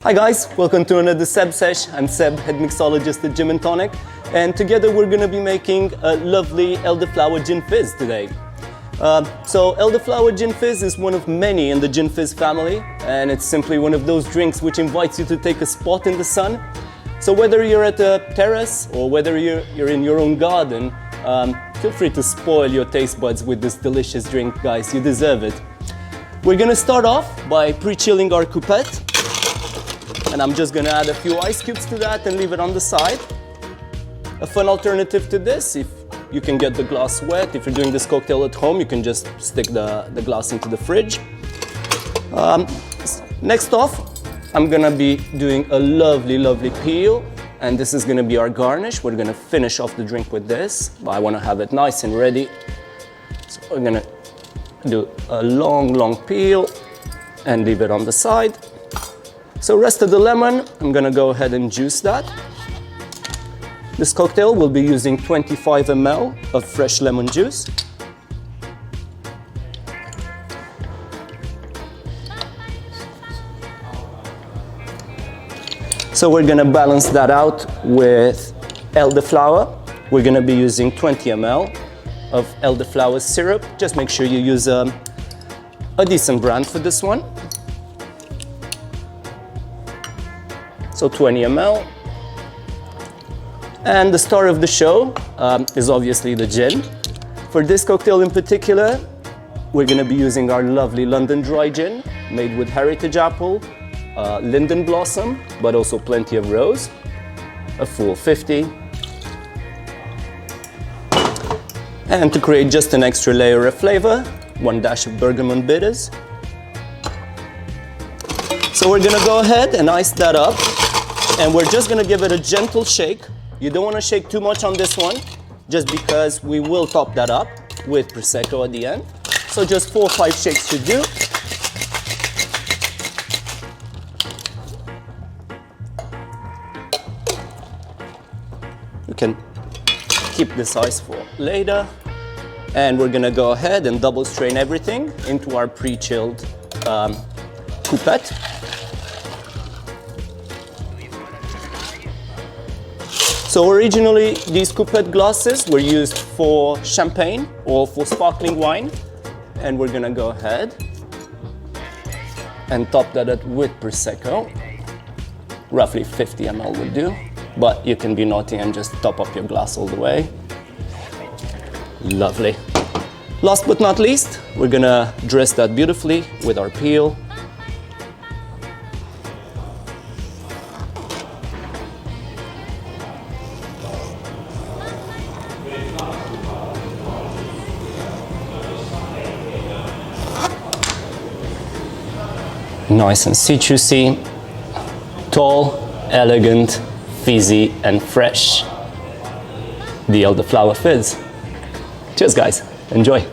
Hi guys, welcome to another Seb Sesh. I'm Seb, head mixologist at Gin and Tonic, and together we're going to be making a lovely Elderflower Gin Fizz today. So Elderflower Gin Fizz is one of many in the Gin Fizz family, and it's simply one of those drinks which invites you to take a spot in the sun. So whether you're at a terrace or whether you're in your own garden, feel free to spoil your taste buds with this delicious drink, guys. You deserve it. We're going to start off by pre-chilling our coupette. And I'm just gonna add a few ice cubes to that and leave it on the side. A fun alternative to this, if you can get the glass wet, if you're doing this cocktail at home, you can just stick the glass into the fridge. Next off, I'm gonna be doing a lovely peel, and this is gonna be our garnish. We're gonna finish off the drink with this, but I wanna have it nice and ready. So we're gonna do a long peel and leave it on the side. So rest of the lemon, I'm gonna go ahead and juice that. This cocktail will be using 25 ml of fresh lemon juice. So we're gonna balance that out with elderflower. We're gonna be using 20 ml of elderflower syrup. Just make sure you use a decent brand for this one. So 20 ml. And the star of the show is obviously the gin. For this cocktail in particular, we're gonna be using our lovely London dry gin, made with heritage apple, linden blossom, but also plenty of rose, a full 50. And to create just an extra layer of flavor, 1 dash of bergamot bitters. So we're gonna go ahead and ice that up. And we're just gonna give it a gentle shake. You don't wanna shake too much on this one, just because we will top that up with prosecco at the end. So just 4 or 5 shakes should do. You can keep this ice for later. And we're gonna go ahead and double strain everything into our pre-chilled coupette. So originally, these coupette glasses were used for champagne or for sparkling wine. And we're gonna go ahead and top that up with prosecco. Roughly 50 ml will do, but you can be naughty and just top up your glass all the way. Lovely. Last but not least, we're gonna dress that beautifully with our peel. Nice and citrusy, tall, elegant, fizzy and fresh. The Elderflower Fizz. Cheers guys, enjoy.